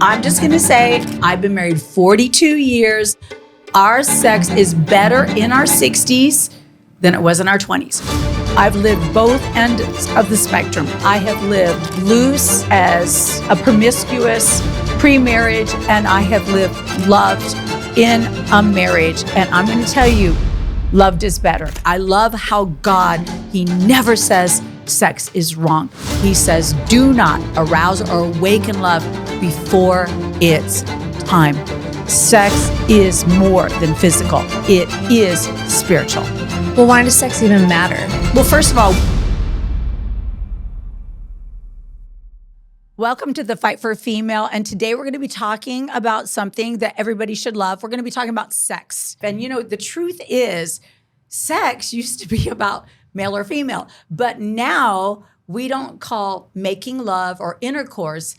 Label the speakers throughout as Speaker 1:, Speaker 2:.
Speaker 1: I'm just going to say I've been married 42 years. Our sex is better in our 60s than it was in our 20s. I've lived both ends of the spectrum. I have lived loose as a promiscuous pre-marriage, and I have lived loved in a marriage. And I'm going to tell you, loved is better. I love how God, he never says sex is wrong. He says, do not arouse or awaken love before it's time. Sex is more than physical. It is spiritual.
Speaker 2: Well, why does sex even matter?
Speaker 1: Well, first of all, welcome to the Fight for a Female. And today we're going to be talking about something that everybody should love. We're going to be talking about sex. And you know, the truth is, sex used to be about male or female, but now we don't call making love or intercourse,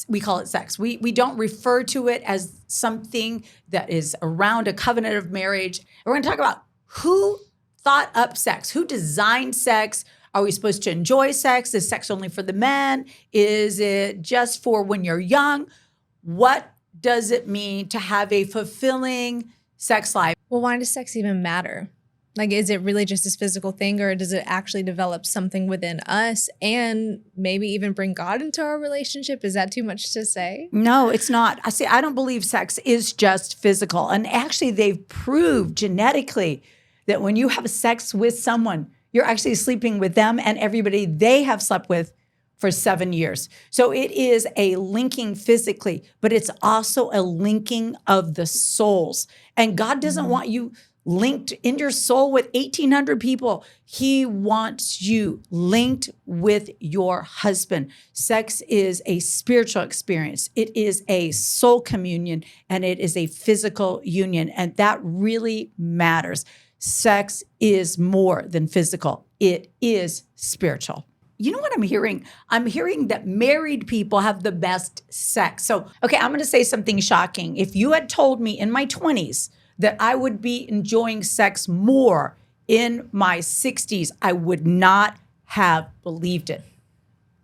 Speaker 1: we call it sex. We don't refer to it as something that is around a covenant of marriage. We're going to talk about who thought up sex, who designed sex. Are we supposed to enjoy sex? Is sex only for the men? Is it just for when you're young? What does it mean to have a fulfilling sex life?
Speaker 2: Well, why does sex even matter? Like, is it really just this physical thing, or does it actually develop something within us and maybe even bring God into our relationship? Is that too much to say?
Speaker 1: No, it's not. I don't believe sex is just physical. And actually, they've proved genetically that when you have sex with someone, you're actually sleeping with them and everybody they have slept with for 7 years. So it is a linking physically, but it's also a linking of the souls. And God doesn't want you linked in your soul with 1,800 people. He wants you linked with your husband. Sex is a spiritual experience. It is a soul communion, and it is a physical union. And that really matters. Sex is more than physical. It is spiritual. You know what I'm hearing? I'm hearing that married people have the best sex. So, okay, I'm going to say something shocking. If you had told me in my 20s that I would be enjoying sex more in my 60s, I would not have believed it.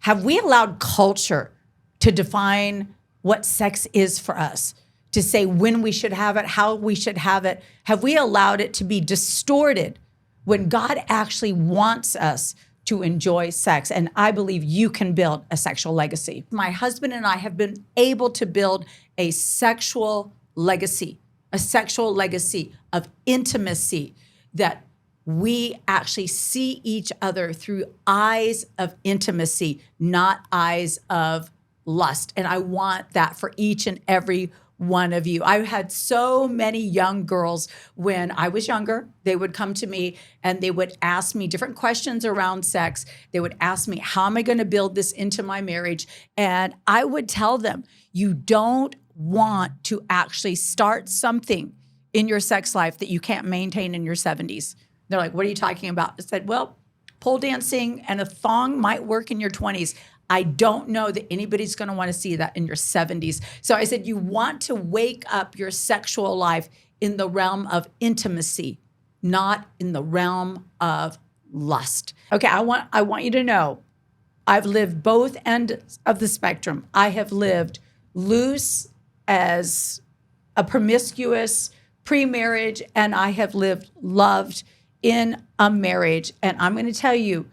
Speaker 1: Have we allowed culture to define what sex is for us? To say when we should have it, how we should have it? Have we allowed it to be distorted when God actually wants us to enjoy sex? And I believe you can build a sexual legacy. My husband and I have been able to build a sexual legacy of intimacy, that we actually see each other through eyes of intimacy, not eyes of lust. And I want that for each and every one of you. I had so many young girls when I was younger. They would come to me and they would ask me different questions around sex. They would ask me, how am I going to build this into my marriage? And I would tell them, you don't want to actually start something in your sex life that you can't maintain in your 70s. They're like, what are you talking about? I said, well, pole dancing and a thong might work in your 20s. I don't know that anybody's going to want to see that in your 70s. So I said, you want to wake up your sexual life in the realm of intimacy, not in the realm of lust. Okay, I want you to know, I've lived both ends of the spectrum. I have lived loose as a promiscuous pre-marriage, and I have lived loved in a marriage. And I'm going to tell you,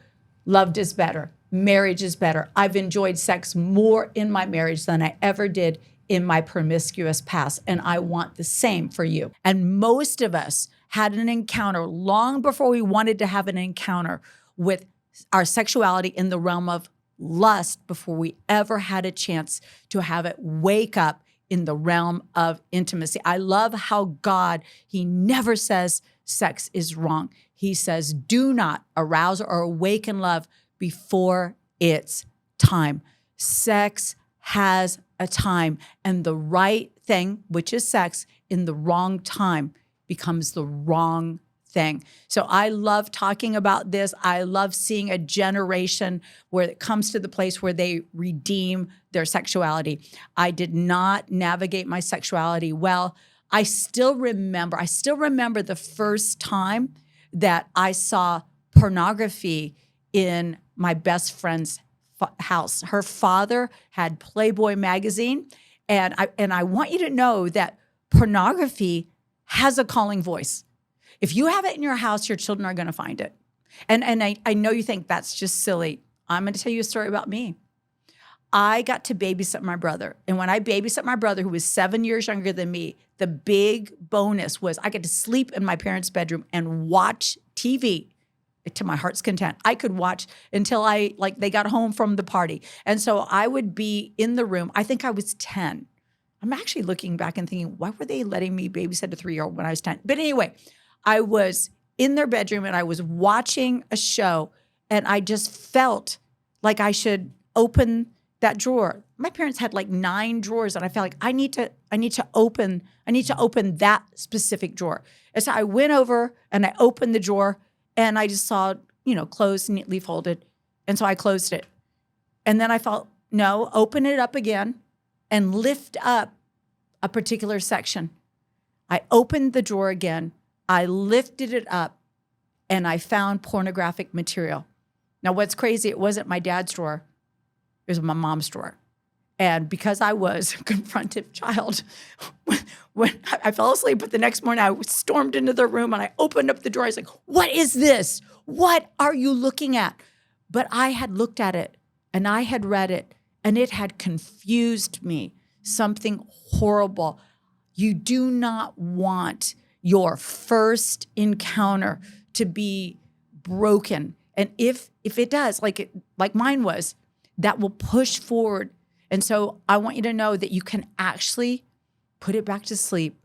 Speaker 1: loved is better. Marriage is better. I've enjoyed sex more in my marriage than I ever did in my promiscuous past. And I want the same for you. And most of us had an encounter long before we wanted to have an encounter with our sexuality in the realm of lust before we ever had a chance to have it wake up in the realm of intimacy. I love how God, he never says sex is wrong. He says, do not arouse or awaken love before it's time. Sex has a time, and the right thing, which is sex, in the wrong time becomes the wrong thing. So I love talking about this. I love seeing a generation where it comes to the place where they redeem their sexuality. I did not navigate my sexuality well. I still remember the first time that I saw pornography in my best friend's house. Her father had Playboy magazine, And I want you to know that pornography has a calling voice. If you have it in your house, your children are going to find it. And I know you think that's just silly. I'm going to tell you a story about me. I got to babysit my brother. And when I babysat my brother, who was 7 years younger than me, the big bonus was I got to sleep in my parents' bedroom and watch TV to my heart's content. I could watch until they got home from the party. And so I would be in the room. I think I was 10. I'm actually looking back and thinking, why were they letting me babysit a 3-year-old when I was 10? But anyway, I was in their bedroom and I was watching a show and I just felt like I should open that drawer. My parents had like 9 drawers and I felt like I need to open that specific drawer. And so I went over and I opened the drawer and I just saw, closed, neatly folded. And so I closed it. And then I felt, no, open it up again and lift up a particular section. I opened the drawer again. I lifted it up and I found pornographic material. Now, what's crazy, it wasn't my dad's drawer. It was my mom's drawer. And because I was a confrontive child, when I fell asleep, but the next morning I stormed into the room and I opened up the drawer. I was like, what is this? What are you looking at? But I had looked at it and I had read it and it had confused me. Something horrible. You do not want your first encounter to be broken. And if it does, like mine was, that will push forward. And so I want you to know that you can actually put it back to sleep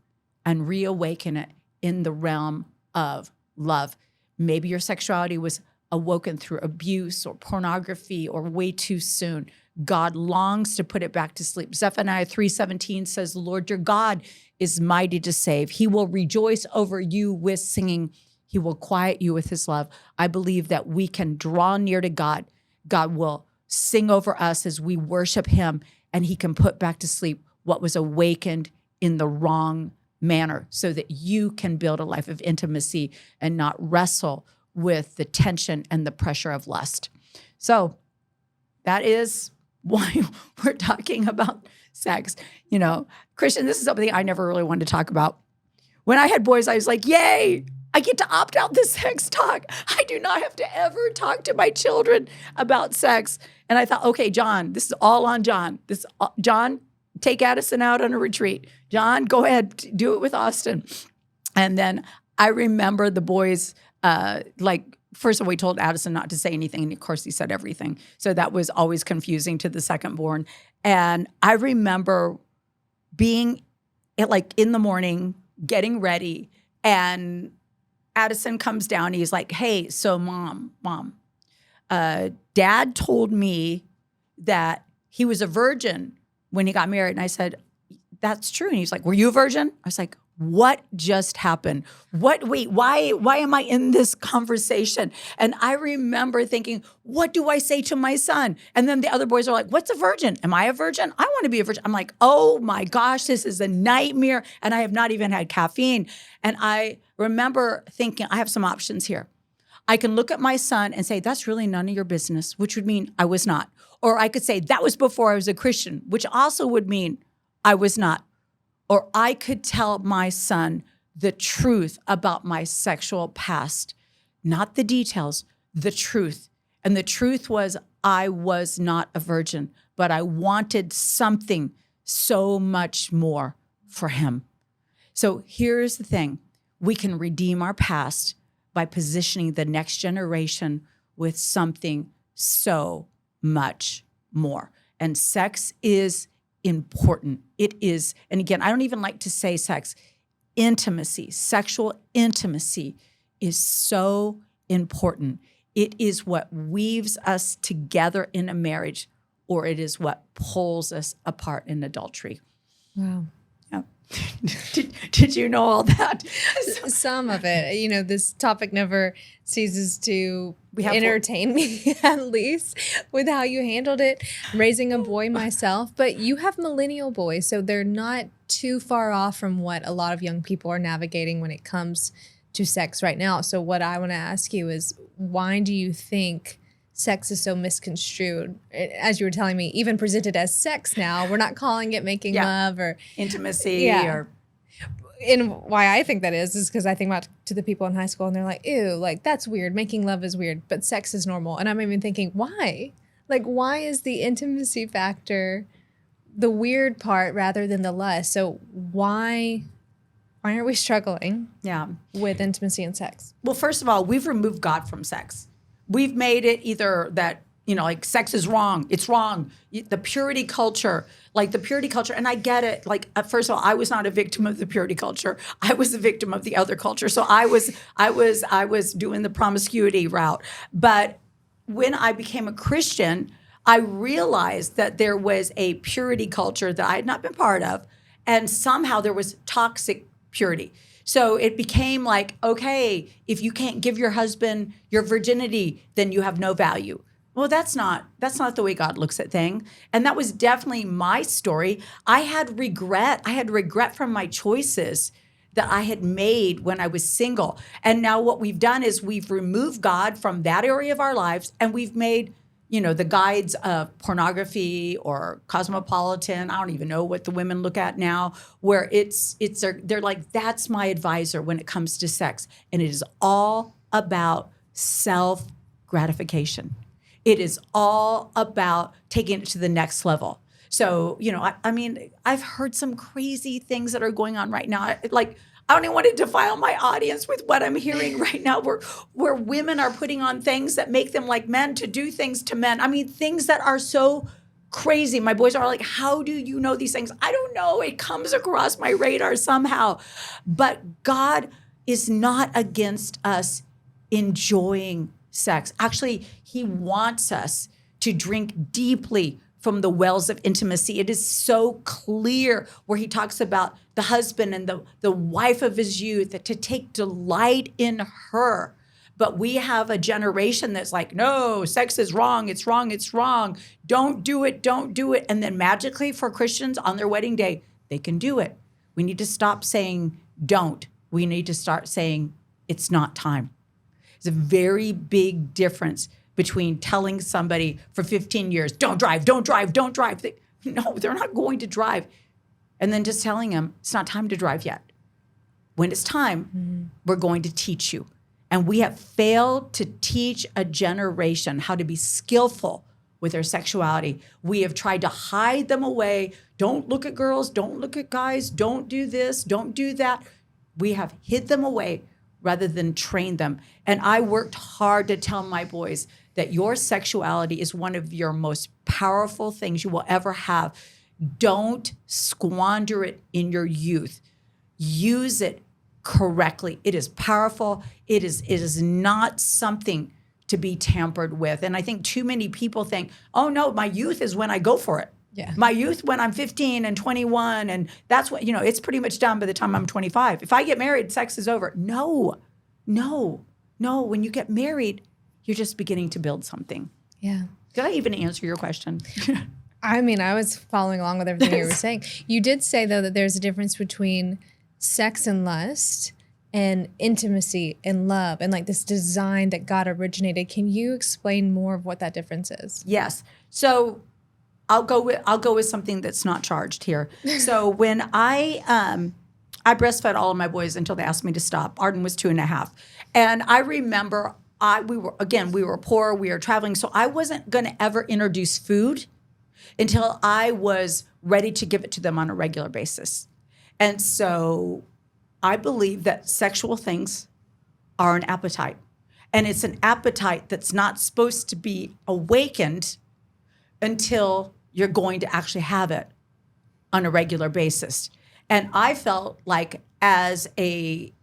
Speaker 1: and reawaken it in the realm of love. Maybe your sexuality was awoken through abuse or pornography or way too soon. God longs to put it back to sleep. Zephaniah 3:17 says, the Lord your God is mighty to save. He will rejoice over you with singing. He will quiet you with his love. I believe that we can draw near to God. God will sing over us as we worship him, and he can put back to sleep what was awakened in the wrong manner so that you can build a life of intimacy and not wrestle with the tension and the pressure of lust. So that is why we're talking about sex. Christian, this is something I never really wanted to talk about. When I had boys, I was like, yay, I get to opt out the sex talk. I do not have to ever talk to my children about sex. And I thought, okay, John, this is all on John. John, take Addison out on a retreat. John, go ahead, do it with Austin. And then I remember the boys, first of all, we told Addison not to say anything. And of course, he said everything. So that was always confusing to the second born. And I remember being in the morning, getting ready, and Addison comes down. He's like, hey, so mom, Dad told me that he was a virgin when he got married. And I said, that's true. And he's like, were you a virgin? I was like, what just happened? Wait, why am I in this conversation? And I remember thinking, what do I say to my son? And then the other boys are like, what's a virgin? Am I a virgin? I want to be a virgin. I'm like, oh my gosh, this is a nightmare. And I have not even had caffeine. And I remember thinking, I have some options here. I can look at my son and say, that's really none of your business, which would mean I was not. Or I could say, that was before I was a Christian, which also would mean I was not. Or I could tell my son the truth about my sexual past, not the details, the truth. And the truth was I was not a virgin, but I wanted something so much more for him. So here's the thing. We can redeem our past by positioning the next generation with something so much more. And sex is important. It is, and again, I don't even like to say sex. Intimacy, sexual intimacy is so important. It is what weaves us together in a marriage, or it is what pulls us apart in adultery.
Speaker 2: Wow.
Speaker 1: Yeah. Did you know all that?
Speaker 2: Some of it. This topic never ceases to entertain me, at least, with how you handled it. Raising a boy myself, but you have millennial boys, so they're not too far off from what a lot of young people are navigating when it comes to sex right now. So what I want to ask you is, why do you think sex is so misconstrued. As you were telling me, even presented as sex now, we're not calling it making love or
Speaker 1: intimacy or.
Speaker 2: And why I think that is because I think about to the people in high school and they're like, ew, like that's weird. Making love is weird, but sex is normal. And I'm even thinking, why? Like, why is the intimacy factor the weird part rather than the lust? So why aren't we struggling with intimacy and sex?
Speaker 1: Well, first of all, we've removed God from sex. We've made it either that, like sex is wrong. It's wrong. The purity culture. And I get it. Like, first of all, I was not a victim of the purity culture. I was a victim of the other culture. So I was doing the promiscuity route. But when I became a Christian, I realized that there was a purity culture that I had not been part of. And somehow there was toxic purity. So it became like, okay, if you can't give your husband your virginity, then you have no value. Well, that's not the way God looks at things. And that was definitely my story. I had regret. I had regret from my choices that I had made when I was single. And now what we've done is we've removed God from that area of our lives, and we've made, the guides of pornography or Cosmopolitan. I don't even know what the women look at now, where they're like, that's my advisor when it comes to sex. And it is all about self-gratification. It is all about taking it to the next level. So, I've heard some crazy things that are going on right now. I don't even want to defile my audience with what I'm hearing right now, where women are putting on things that make them like men to do things to men. I mean, things that are so crazy. My boys are like, how do you know these things? I don't know. It comes across my radar somehow. But God is not against us enjoying sex. Actually, he wants us to drink deeply from the wells of intimacy. It is so clear where he talks about the husband and the wife of his youth, that to take delight in her. But we have a generation that's like, no, sex is wrong. It's wrong. It's wrong. Don't do it. Don't do it. And then magically for Christians on their wedding day, they can do it. We need to stop saying don't. We need to start saying it's not time. There's a very big difference between telling somebody for 15 years, don't drive, don't drive, don't drive. No, they're not going to drive. And then just telling them, it's not time to drive yet. When it's time, we're going to teach you. And we have failed to teach a generation how to be skillful with their sexuality. We have tried to hide them away. Don't look at girls, don't look at guys, don't do this, don't do that. We have hid them away rather than train them. And I worked hard to tell my boys that your sexuality is one of your most powerful things you will ever have. Don't squander it in your youth. Use it correctly. It is powerful. It is not something to be tampered with. And I think too many people think, oh no, my youth is when I go for it.
Speaker 2: Yeah.
Speaker 1: My youth when I'm 15 and 21, and that's what, it's pretty much done by the time I'm 25. If I get married, sex is over. No. When you get married, you're just beginning to build something.
Speaker 2: Yeah.
Speaker 1: Did I even answer your question?
Speaker 2: I mean, I was following along with everything you were saying. You did say, though, that there's a difference between sex and lust and intimacy and love and like this design that God originated. Can you explain more of what that difference is?
Speaker 1: Yes. So I'll go with something that's not charged here. So when I breastfed all of my boys until they asked me to stop. Arden was 2.5. And I remember we were poor, we were traveling. So I wasn't going to ever introduce food until I was ready to give it to them on a regular basis. And so I believe that sexual things are an appetite. And it's an appetite that's not supposed to be awakened until you're going to actually have it on a regular basis. And I felt like as a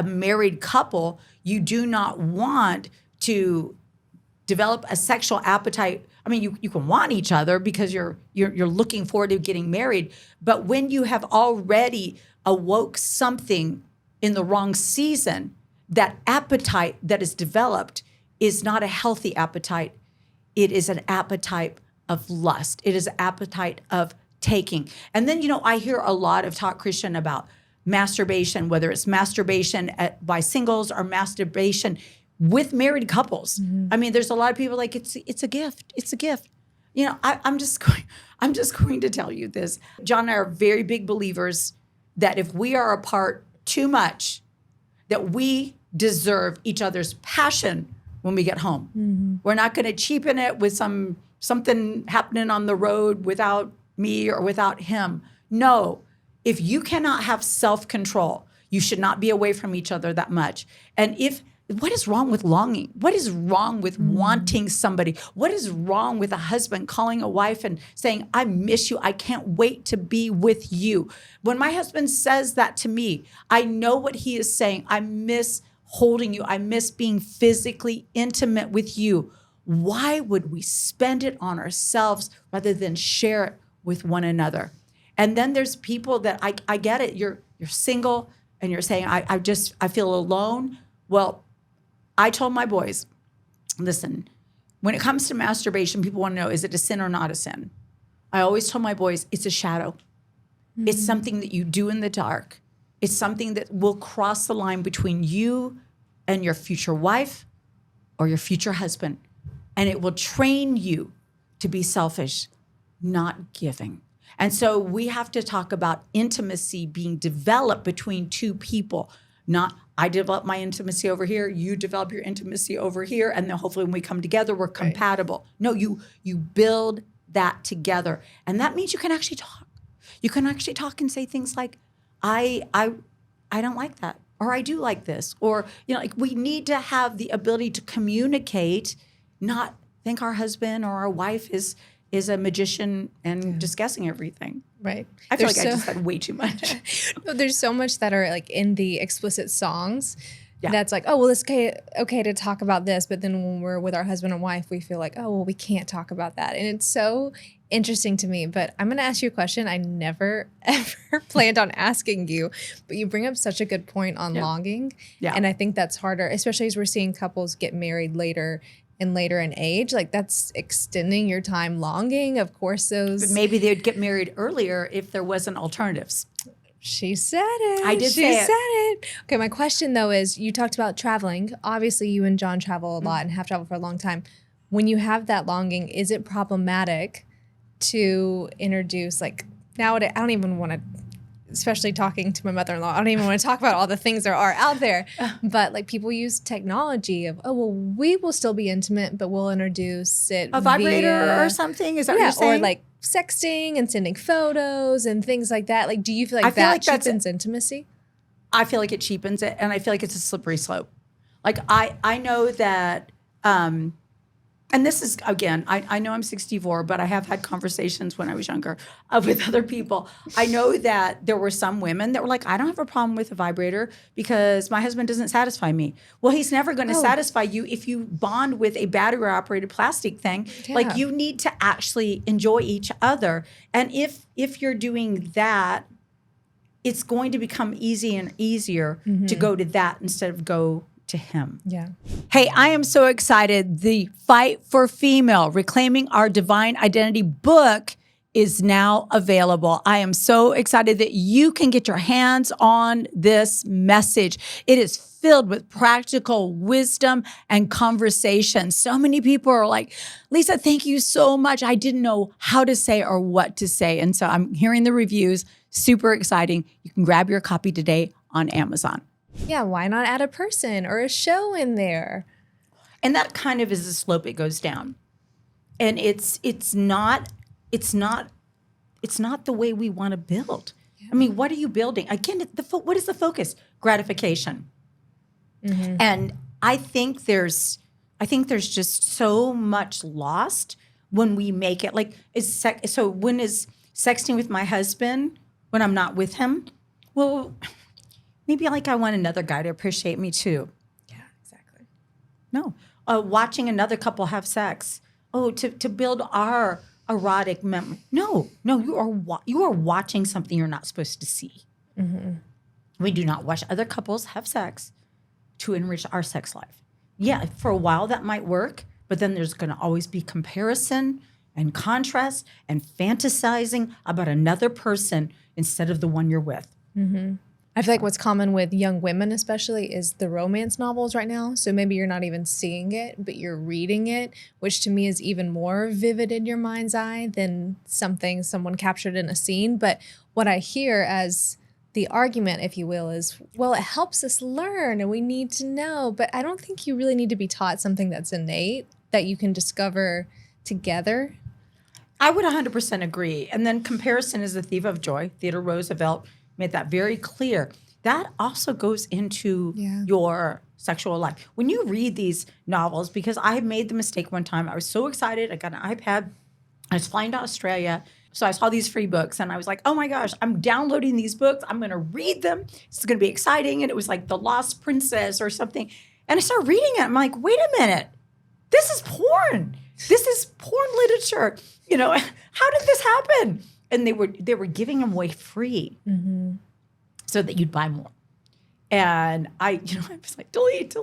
Speaker 1: married couple, you do not want to develop a sexual appetite. I mean, you can want each other because you're looking forward to getting married. But when you have already awoke something in the wrong season, that appetite that is developed is not a healthy appetite. It is an appetite of lust. It is an appetite of taking. And then, I hear a lot of talk, Christian, about masturbation, whether it's masturbation by singles or masturbation with married couples. I mean, there's a lot of people like it's a gift. It's a gift. You know, I'm just going to tell you this. John and I are very big believers that if we are apart too much, that we deserve each other's passion when we get home. We're not going to cheapen it with something happening on the road without me or without him. No, if you cannot have self-control, you should not be away from each other that much. And what is wrong with longing? What is wrong with wanting somebody? What is wrong with a husband calling a wife and saying, I miss you. I can't wait to be with you. When my husband says that to me, I know what he is saying. I miss holding you. I miss being physically intimate with you. Why would we spend it on ourselves rather than share it with one another? And then there's people that I get it. You're single and you're saying, I feel alone. Well, I told my boys, listen, when it comes to masturbation, people want to know, is it a sin or not a sin? I always told my boys, it's a shadow. It's something that you do in the dark. It's something that will cross the line between you and your future wife or your future husband. And it will train you to be selfish, not giving. And so we have to talk about intimacy being developed between two people, not I develop my intimacy over here, you develop your intimacy over here, and then hopefully when we come together, we're compatible. No, you build that together. And that means you can actually talk. You can actually talk and say things like, I don't like that, or I do like this, or like we need to have the ability to communicate, not think our husband or our wife is a magician and just guessing everything.
Speaker 2: Right.
Speaker 1: I feel I just said way too much.
Speaker 2: No, there's so much that are like in the explicit songs that's like, oh, well, it's okay to talk about this. But then when we're with our husband and wife, we feel like, oh, well, we can't talk about that. And it's so interesting to me. But I'm going to ask you a question I never, ever planned on asking you. But you bring up such a good point on longing. Yeah. And I think that's harder, especially as we're seeing couples get married later in age, like that's extending your time longing. Of course, those
Speaker 1: maybe they'd get married earlier if there wasn't alternatives.
Speaker 2: She said it.
Speaker 1: I did say
Speaker 2: it. Okay, my question though is, you talked about traveling. Obviously, you and John travel a lot and have traveled for a long time. When you have that longing, is it problematic to introduce like nowadays? I don't even want to. Especially talking to my mother-in-law, I don't even want to talk about all the things there are out there. But like people use technology of, oh, well, we will still be intimate, but we'll introduce it
Speaker 1: a vibrator or something. Is that what you're saying?
Speaker 2: Or like sexting and sending photos and things like that. Like, do you feel like that cheapens intimacy?
Speaker 1: I feel like it cheapens it, and I feel like it's a slippery slope. Like I know that, and this is, again, I know I'm 64, but I have had conversations when I was younger with other people. I know that there were some women that were like, I don't have a problem with a vibrator because my husband doesn't satisfy me. Well, he's never going to satisfy you if you bond with a battery-operated plastic thing. Yeah. Like, you need to actually enjoy each other. And if you're doing that, it's going to become easier and easier to go to that instead of go to him.
Speaker 2: Yeah.
Speaker 1: Hey, I am so excited. The Fight for Female, Reclaiming Our Divine Identity book is now available. I am so excited that you can get your hands on this message. It is filled with practical wisdom and conversation. So many people are like, Lisa, thank you so much. I didn't know how to say or what to say. And so I'm hearing the reviews. Super exciting. You can grab your copy today on Amazon.
Speaker 2: Yeah, why not add a person or a show in there?
Speaker 1: And that kind of is the slope it goes down. And it's not the way we want to build. Yeah. I mean, what are you building? Again, what is the focus? Gratification. Mm-hmm. And I think there's just so much lost when we make it like so when is sexting with my husband when I'm not with him? Well, maybe like I want another guy to appreciate me too.
Speaker 2: Yeah, exactly.
Speaker 1: No. Watching another couple have sex. Oh, to build our erotic memory. No, you are watching something you're not supposed to see. Mm-hmm. We do not watch other couples have sex to enrich our sex life. Yeah, for a while that might work, but then there's going to always be comparison and contrast and fantasizing about another person instead of the one you're with. Mm-hmm.
Speaker 2: I feel like what's common with young women especially is the romance novels right now. So maybe you're not even seeing it, but you're reading it, which to me is even more vivid in your mind's eye than something someone captured in a scene. But what I hear as the argument, if you will, is, well, it helps us learn and we need to know. But I don't think you really need to be taught something that's innate that you can discover together.
Speaker 1: I would 100% agree. And then comparison is the thief of joy. Theodore Roosevelt made that very clear. That also goes into your sexual life. When you read these novels, because I made the mistake one time, I was so excited. I got an iPad. I was flying to Australia. So I saw these free books and I was like, oh my gosh, I'm downloading these books. I'm going to read them. It's going to be exciting. And it was like The Lost Princess or something. And I started reading it. I'm like, wait a minute. This is porn. This is porn literature. You know, how did this happen? And they were giving them away free so that you'd buy more. And I was like, delete.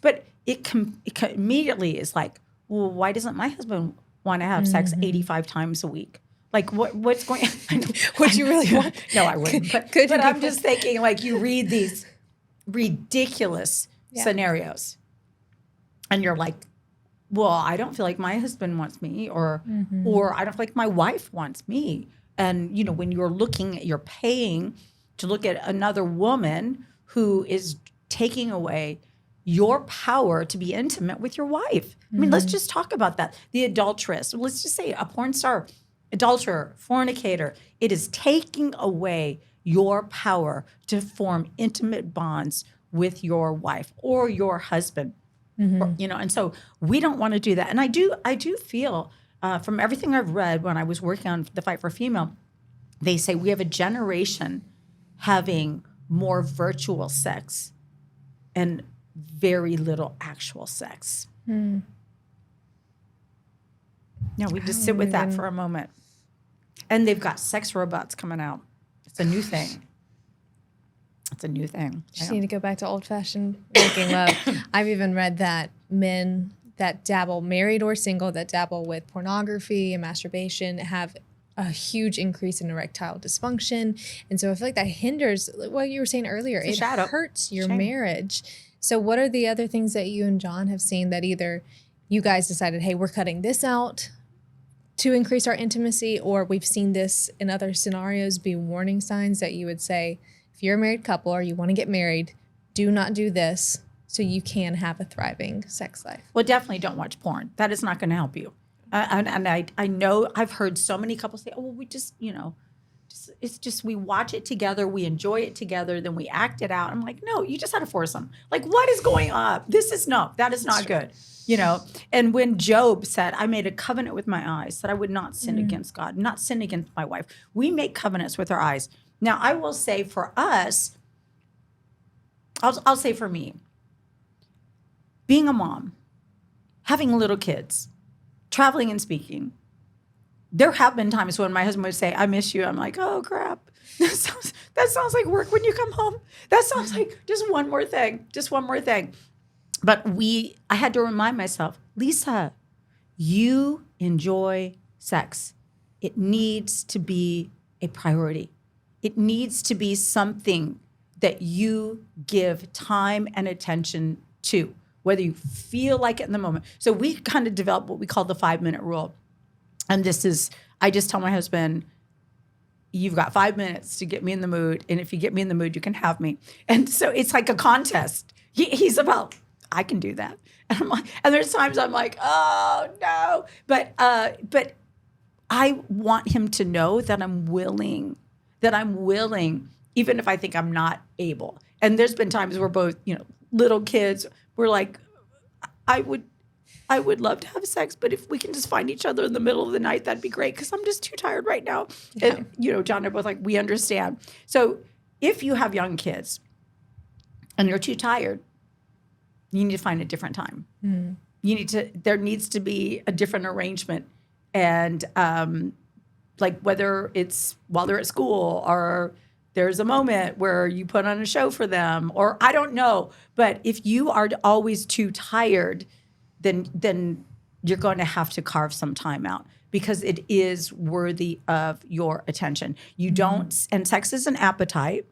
Speaker 1: But it immediately is like, well, why doesn't my husband want to have sex 85 times a week? Like, what's going on?
Speaker 2: Would you really want?
Speaker 1: No, I wouldn't. But I'm just thinking, like, you read these ridiculous scenarios and you're like, well, I don't feel like my husband wants me, or I don't feel like my wife wants me. And, you know, when you're paying to look at another woman who is taking away your power to be intimate with your wife. I mean, let's just talk about that. The adulteress, let's just say a porn star, adulterer, fornicator. It is taking away your power to form intimate bonds with your wife or your husband. You know, and so we don't want to do that. And I do feel from everything I've read when I was working on the Fight for Female, they say we have a generation having more virtual sex and very little actual sex. No, we just sit with that for a moment. And they've got sex robots coming out. It's a new thing. It's a new thing.
Speaker 2: Just need to go back to old-fashioned making love. I've even read that men that dabble, married or single, that dabble with pornography and masturbation have a huge increase in erectile dysfunction. And so I feel like that hinders what you were saying earlier. It hurts your marriage. So what are the other things that you and John have seen that either you guys decided, hey, we're cutting this out to increase our intimacy, or we've seen this in other scenarios be warning signs that you would say, if you're a married couple or you want to get married, do not do this so you can have a thriving sex life?
Speaker 1: Well, definitely don't watch porn. That is not going to help you. And I know I've heard so many couples say, oh, well, we just, you know, it's just we watch it together, we enjoy it together, then we act it out. I'm like, no, you just had a foursome. Like, what is going on? That is not good. You know, and when Job said, I made a covenant with my eyes that I would not sin against God, not sin against my wife. We make covenants with our eyes. Now, I will say for us, I'll say for me, being a mom, having little kids, traveling and speaking, there have been times when my husband would say, I miss you. I'm like, oh, crap. That sounds like work when you come home. That sounds like just one more thing. But I had to remind myself, Lisa, you enjoy sex. It needs to be a priority. It needs to be something that you give time and attention to, whether you feel like it in the moment. So we kind of developed what we call the 5-minute rule. And this is, I just tell my husband, you've got 5 minutes to get me in the mood. And if you get me in the mood, you can have me. And so it's like a contest. He's about, I can do that. And I'm like, and there's times I'm like, oh no. But I want him to know that I'm willing, even if I think I'm not able. And there's been times where both, you know, little kids were like, I would love to have sex, but if we can just find each other in the middle of the night, that'd be great, because I'm just too tired right now. Yeah. And, you know, John and I both like, we understand. So if you have young kids and you're too tired, you need to find a different time. There needs to be a different arrangement. And like whether it's while they're at school or there's a moment where you put on a show for them, or I don't know. But if you are always too tired, then you're going to have to carve some time out, because it is worthy of your attention. You don't, and sex is an appetite.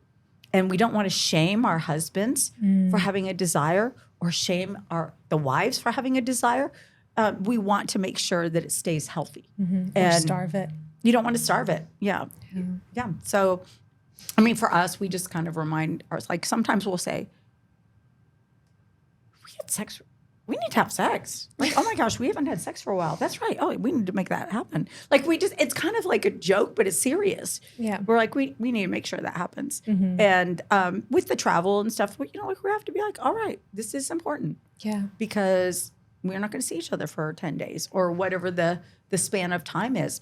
Speaker 1: And we don't want to shame our husbands for having a desire or shame the wives for having a desire. We want to make sure that it stays healthy.
Speaker 2: Or starve it.
Speaker 1: You don't want to starve it. Yeah. So, I mean, for us, we just kind of remind ourselves, like sometimes we'll say, we had sex. We need to have sex. Like, oh my gosh, we haven't had sex for a while. That's right. Oh, we need to make that happen. Like it's kind of like a joke, but it's serious.
Speaker 2: Yeah.
Speaker 1: We're like, we need to make sure that happens. And with the travel and stuff, we have to be like, all right, this is important.
Speaker 2: Yeah.
Speaker 1: Because we're not going to see each other for 10 days or whatever the span of time is.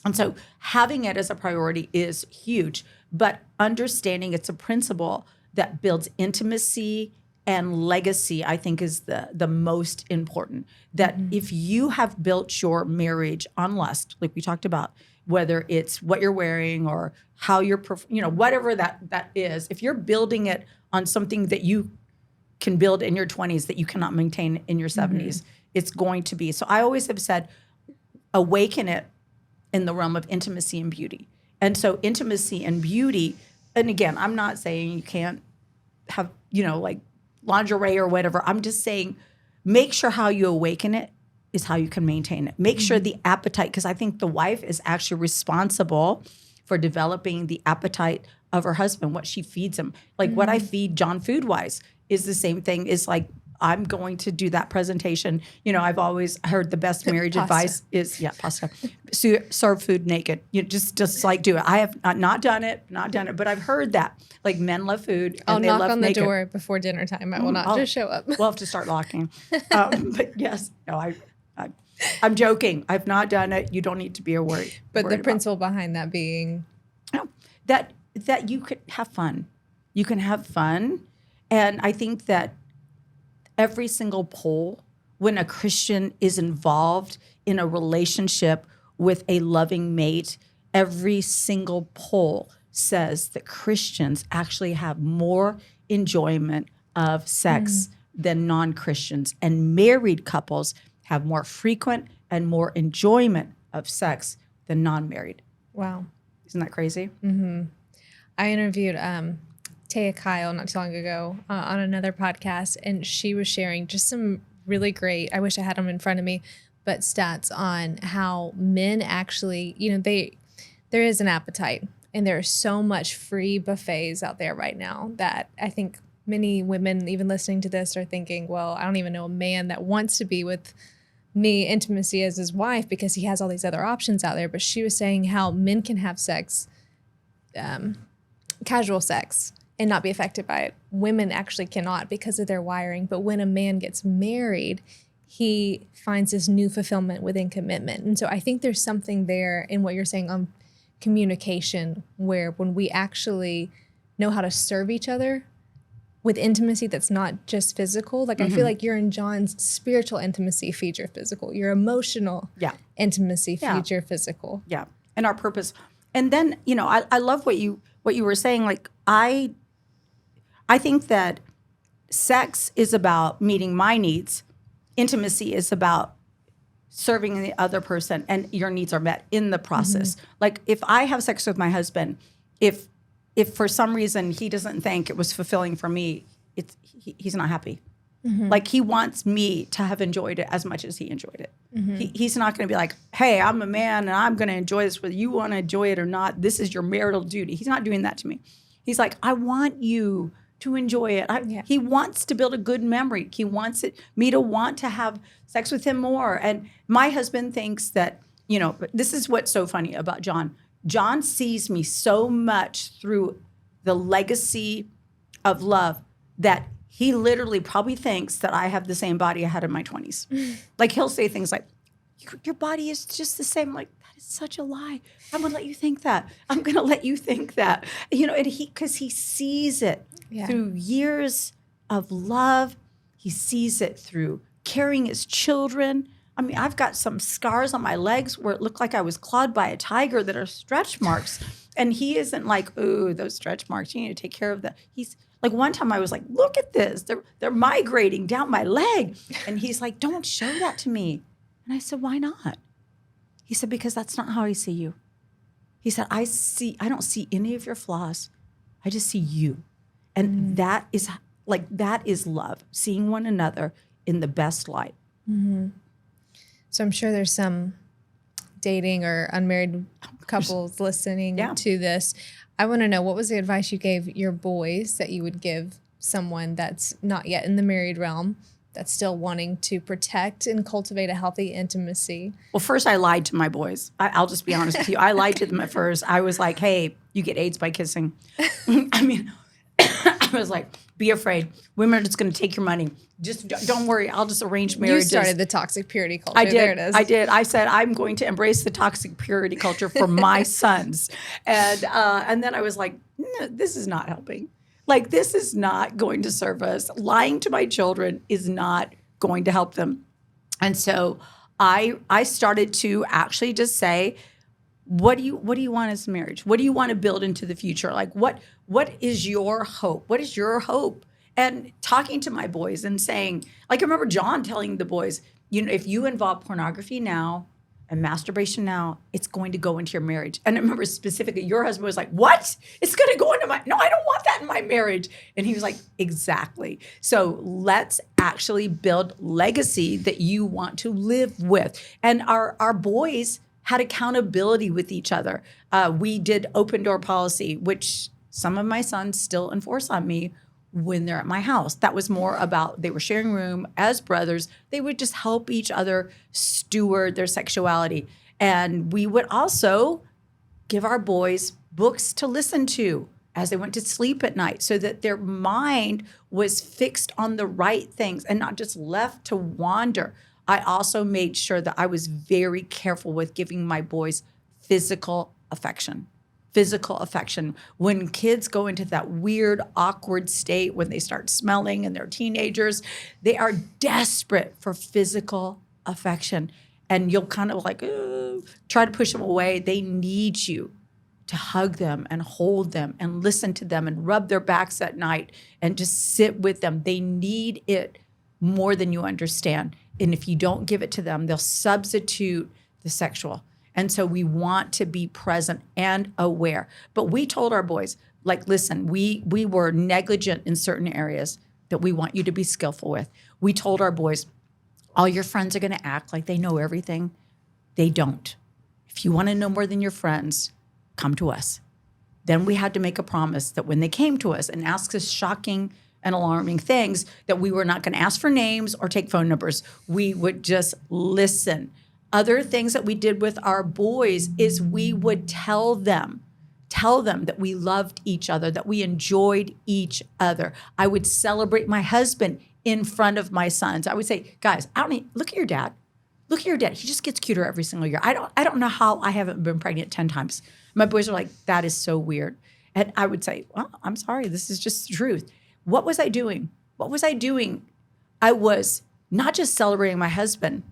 Speaker 1: And so having it as a priority is huge, but understanding it's a principle that builds intimacy and legacy, I think, is the most important. That if you have built your marriage on lust, like we talked about, whether it's what you're wearing or how you're, whatever that is, if you're building it on something that you can build in your 20s that you cannot maintain in your 70s, it's going to be. So I always have said, awaken it in the realm of intimacy and beauty. And so intimacy and beauty, and again, I'm not saying you can't have, like lingerie or whatever. I'm just saying, make sure how you awaken it is how you can maintain it. Make sure the appetite, because I think the wife is actually responsible for developing the appetite of her husband, what she feeds him. Like what I feed John food-wise is the same thing. Is like, I'm going to do that presentation. I've always heard the best marriage advice is, pasta. Serve food naked. Just like do it. I have not done it, but I've heard that. Like men love food.
Speaker 2: I'll
Speaker 1: and they
Speaker 2: knock
Speaker 1: love
Speaker 2: on
Speaker 1: naked.
Speaker 2: the door before dinner time. I will not just show up.
Speaker 1: We'll have to start locking. But yes, no, I'm joking. I've not done it. You don't need to be worried.
Speaker 2: But the principle behind that being?
Speaker 1: That you could have fun. You can have fun. And I think that every single poll, when a Christian is involved in a relationship with a loving mate, every single poll says that Christians actually have more enjoyment of sex than non-Christians. And married couples have more frequent and more enjoyment of sex than non-married.
Speaker 2: Wow.
Speaker 1: Isn't that crazy?
Speaker 2: I interviewed Taya Kyle not too long ago on another podcast, and she was sharing just some really great, I wish I had them in front of me, but stats on how men actually, there is an appetite, and there's so much free buffets out there right now that I think many women, even listening to this, are thinking, well, I don't even know a man that wants to be with me intimacy as his wife because he has all these other options out there. But she was saying how men can have sex, casual sex, and not be affected by it. Women actually cannot because of their wiring. But when a man gets married, he finds this new fulfillment within commitment. And so I think there's something there in what you're saying on communication, where when we actually know how to serve each other with intimacy that's not just physical. Like I feel like you're in John's spiritual intimacy feeds your physical. Your emotional intimacy feeds your physical.
Speaker 1: Yeah. And our purpose. And then, I love what you were saying. Like I think that sex is about meeting my needs. Intimacy is about serving the other person, and your needs are met in the process. Like if I have sex with my husband, if for some reason he doesn't think it was fulfilling for me, he's not happy. Like he wants me to have enjoyed it as much as he enjoyed it. He's not going to be like, hey, I'm a man and I'm going to enjoy this whether you want to enjoy it or not. This is your marital duty. He's not doing that to me. He's like, I want you to enjoy it. He wants to build a good memory. He wants me to want to have sex with him more. And my husband thinks that, but this is what's so funny about John. John sees me so much through the legacy of love that he literally probably thinks that I have the same body I had in my 20s. Like he'll say things like, your body is just the same. Like, that is such a lie. I'm going to let you think that. I'm going to let you think that. And because he sees it through years of love. He sees it through carrying his children. I mean, I've got some scars on my legs where it looked like I was clawed by a tiger that are stretch marks. And he isn't like, ooh, those stretch marks, you need to take care of that. He's like, one time I was like, look at this. They're migrating down my leg. And he's like, don't show that to me. And I said, why not? He said, because that's not how I see you. He said, I don't see any of your flaws. I just see you. And that is love, seeing one another in the best light.
Speaker 2: So I'm sure there's some dating or unmarried couples listening to this. I want to know, what was the advice you gave your boys that you would give someone that's not yet in the married realm, that's still wanting to protect and cultivate a healthy intimacy?
Speaker 1: Well, first I lied to my boys. I'll just be honest with you. I lied to them at first. I was like, hey, you get AIDS by kissing. I mean, I was like, be afraid. Women are just going to take your money. Just don't worry. I'll just arrange marriages.
Speaker 2: You started the toxic purity culture.
Speaker 1: I did.
Speaker 2: There it is.
Speaker 1: I did. I said, I'm going to embrace the toxic purity culture for my sons. And then I was like, no, this is not helping. Like, this is not going to serve us. Lying to my children is not going to help them. And so I started to actually just say, what do you want as a marriage? What do you want to build into the future? Like, what is your hope? What is your hope? And talking to my boys and saying, like, I remember John telling the boys, if you involve pornography now and masturbation now, it's going to go into your marriage. And I remember specifically your husband was like, what? It's going to go into no, I don't want that in my marriage. And he was like, exactly. So let's actually build legacy that you want to live with. And our boys had accountability with each other. We did open door policy, which some of my sons still enforce on me when they're at my house. That was more about, they were sharing room as brothers. They would just help each other steward their sexuality. And we would also give our boys books to listen to as they went to sleep at night so that their mind was fixed on the right things and not just left to wander. I also made sure that I was very careful with giving my boys physical affection. When kids go into that weird, awkward state, when they start smelling and they're teenagers, they are desperate for physical affection. And you'll kind of like, try to push them away. They need you to hug them and hold them and listen to them and rub their backs at night and just sit with them. They need it more than you understand. And if you don't give it to them, they'll substitute the sexual. And so we want to be present and aware. But we told our boys, like, listen, we were negligent in certain areas that we want you to be skillful with. We told our boys, all your friends are going to act like they know everything. They don't. If you want to know more than your friends, come to us. Then we had to make a promise that when they came to us and asked us shocking and alarming things, that we were not going to ask for names or take phone numbers. We would just listen. Other things that we did with our boys is we would tell them that we loved each other, that we enjoyed each other. I would celebrate my husband in front of my sons. I would say, guys, look at your dad. Look at your dad. He just gets cuter every single year. I don't know how I haven't been pregnant 10 times. My boys are like, that is so weird. And I would say, well, I'm sorry. This is just the truth. What was I doing? I was not just celebrating my husband.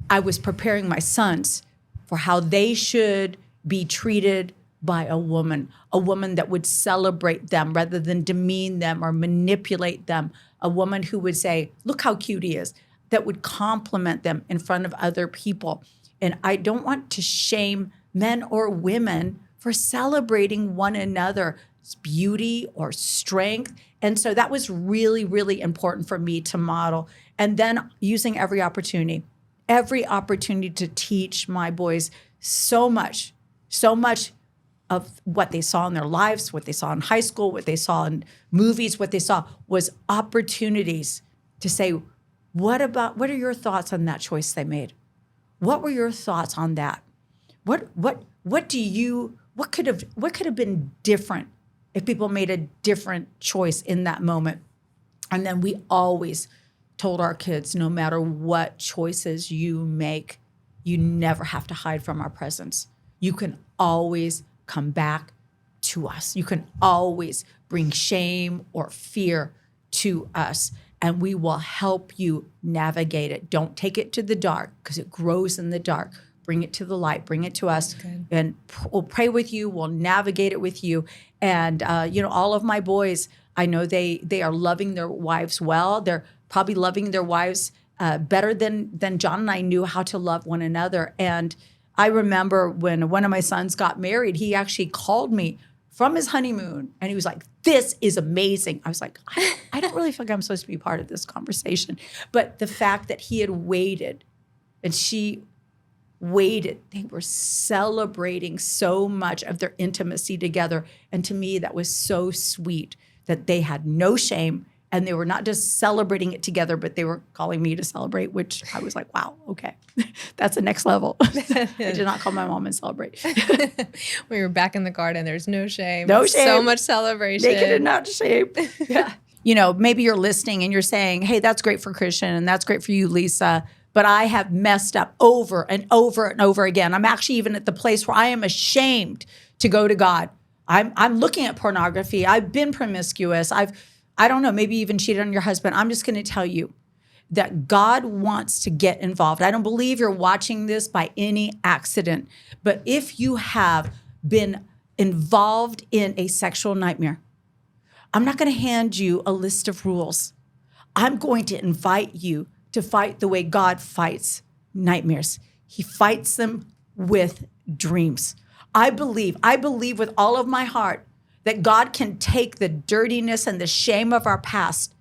Speaker 1: I was preparing my sons for how they should be treated by a woman that would celebrate them rather than demean them or manipulate them, a woman who would say, look how cute he is, that would compliment them in front of other people. And I don't want to shame men or women for celebrating one another's beauty or strength. And so that was really, really important for me to model. And then using every opportunity to teach my boys so much of what they saw in their lives, what they saw in high school, what they saw in movies, what they saw was opportunities to say, what are your thoughts on that choice they made? What were your thoughts on that? What could have been different if people made a different choice in that moment? And then we always told our kids, no matter what choices you make, you never have to hide from our presence. You can always come back to us. You can always bring shame or fear to us, and we will help you navigate it. Don't take it to the dark because it grows in the dark. Bring it to the light, bring it to us, and we'll pray with you. We'll navigate it with you. And, all of my boys, I know they are loving their wives well. They're probably loving their wives better than John and I knew how to love one another. And I remember when one of my sons got married, he actually called me from his honeymoon. And he was like, this is amazing. I was like, I don't really feel like I'm supposed to be part of this conversation. But the fact that he had waited and she waited, they were celebrating so much of their intimacy together. And to me, that was so sweet that they had no shame. And they were not just celebrating it together, but they were calling me to celebrate, which I was like, wow, okay. That's the next level. I did not call my mom and celebrate.
Speaker 2: We were back in the garden. There's no shame.
Speaker 1: No shame.
Speaker 2: So much celebration.
Speaker 1: Naked and not shame. Yeah. You know, maybe you're listening and you're saying, hey, that's great for Christian and that's great for you, Lisa. But I have messed up over and over and over again. I'm actually even at the place where I am ashamed to go to God. I'm looking at pornography. I've been promiscuous. I don't know, maybe even cheated on your husband. I'm just going to tell you that God wants to get involved. I don't believe you're watching this by any accident. But if you have been involved in a sexual nightmare, I'm not going to hand you a list of rules. I'm going to invite you to fight the way God fights nightmares. He fights them with dreams. I believe with all of my heart that God can take the dirtiness and the shame of our past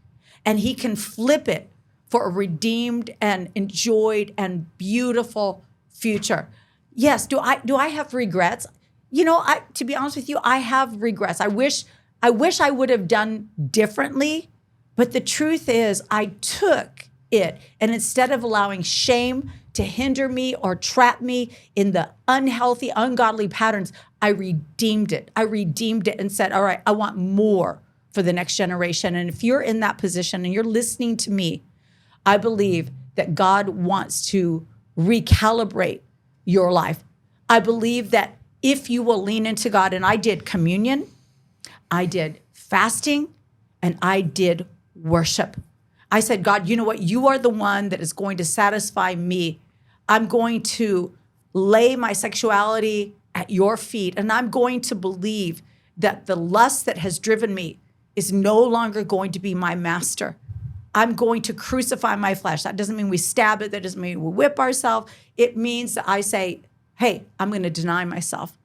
Speaker 1: and he can flip it for a redeemed and enjoyed and beautiful future. Yes, do I have regrets? You know, to be honest with you, I have regrets. I wish I would have done differently, but the truth is I took it and instead of allowing shame to hinder me or trap me in the unhealthy, ungodly patterns, I redeemed it. I redeemed it and said, all right, I want more for the next generation. And if you're in that position and you're listening to me, I believe that God wants to recalibrate your life. I believe that if you will lean into God, and I did communion, I did fasting, and I did worship. I said, God, you know what? You are the one that is going to satisfy me. I'm going to lay my sexuality at your feet, and I'm going to believe that the lust that has driven me is no longer going to be my master. I'm going to crucify my flesh. That doesn't mean we stab it. That doesn't mean we whip ourselves. It means that I say, hey, I'm going to deny myself,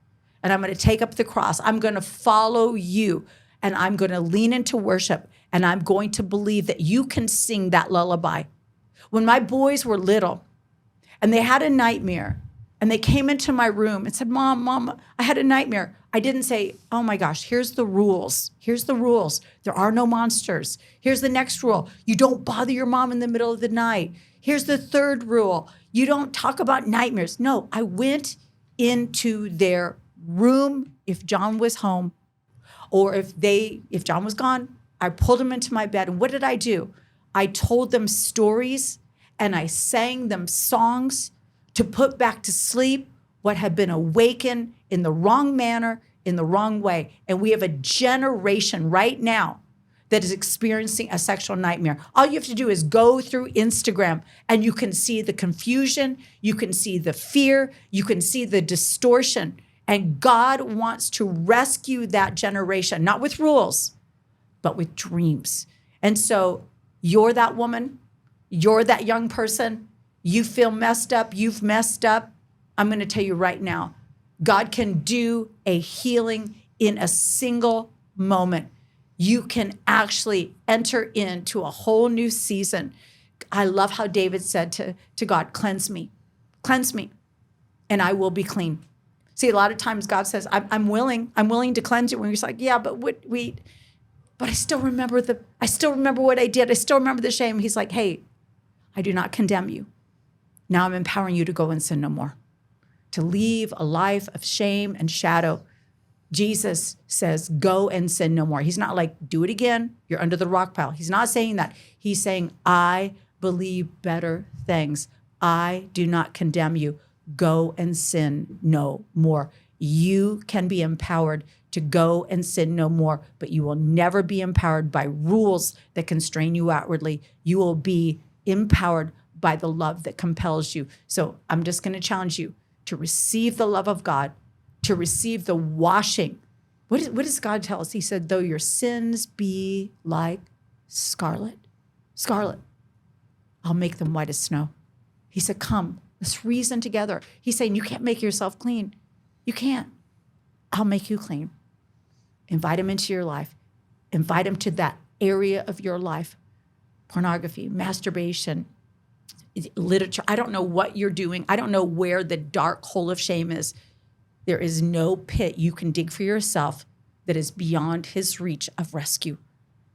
Speaker 1: and I'm going to take up the cross. I'm going to follow you, and I'm going to lean into worship, and I'm going to believe that you can sing that lullaby. When my boys were little and they had a nightmare and they came into my room and said, Mom, I had a nightmare. I didn't say, oh my gosh, here's the rules. Here's the rules. There are no monsters. Here's the next rule. You don't bother your mom in the middle of the night. Here's the third rule. You don't talk about nightmares. No, I went into their room if John was home or if John was gone. I pulled them into my bed. And what did I do? I told them stories and I sang them songs to put back to sleep what had been awakened in the wrong manner, in the wrong way. And we have a generation right now that is experiencing a sexual nightmare. All you have to do is go through Instagram and you can see the confusion, you can see the fear, you can see the distortion. And God wants to rescue that generation, not with rules, but with dreams. And so you're that woman, you're that young person, you feel messed up, you've messed up. I'm going to tell you right now, God can do a healing in a single moment. You can actually enter into a whole new season. I love how David said to God, cleanse me, and I will be clean. See, a lot of times God says, I'm willing to cleanse you. When you're like, yeah, but but I still remember what I did. I still remember the shame. He's like, hey, I do not condemn you. Now I'm empowering you to go and sin no more, to leave a life of shame and shadow. Jesus says, go and sin no more. He's not like, do it again. You're under the rock pile. He's not saying that. He's saying, I believe better things. I do not condemn you. Go and sin no more. You can be empowered to go and sin no more, but you will never be empowered by rules that constrain you outwardly. You will be empowered by the love that compels you. So I'm just going to challenge you to receive the love of God, to receive the washing. What does God tell us? He said, though your sins be like scarlet, I'll make them white as snow. He said, come, let's reason together. He's saying, you can't make yourself clean. You can't. I'll make you clean. Invite him into your life. Invite him to that area of your life. Pornography, masturbation, literature. I don't know what you're doing. I don't know where the dark hole of shame is. There is no pit you can dig for yourself that is beyond his reach of rescue.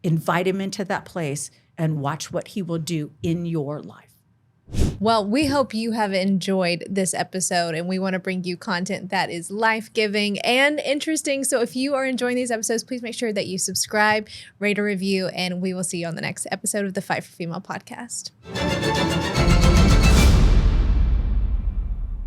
Speaker 1: Invite him into that place and watch what he will do in your life.
Speaker 2: Well, we hope you have enjoyed this episode, and we want to bring you content that is life-giving and interesting. So if you are enjoying these episodes, please make sure that you subscribe, rate, or review, and we will see you on the next episode of the Fight for Female podcast.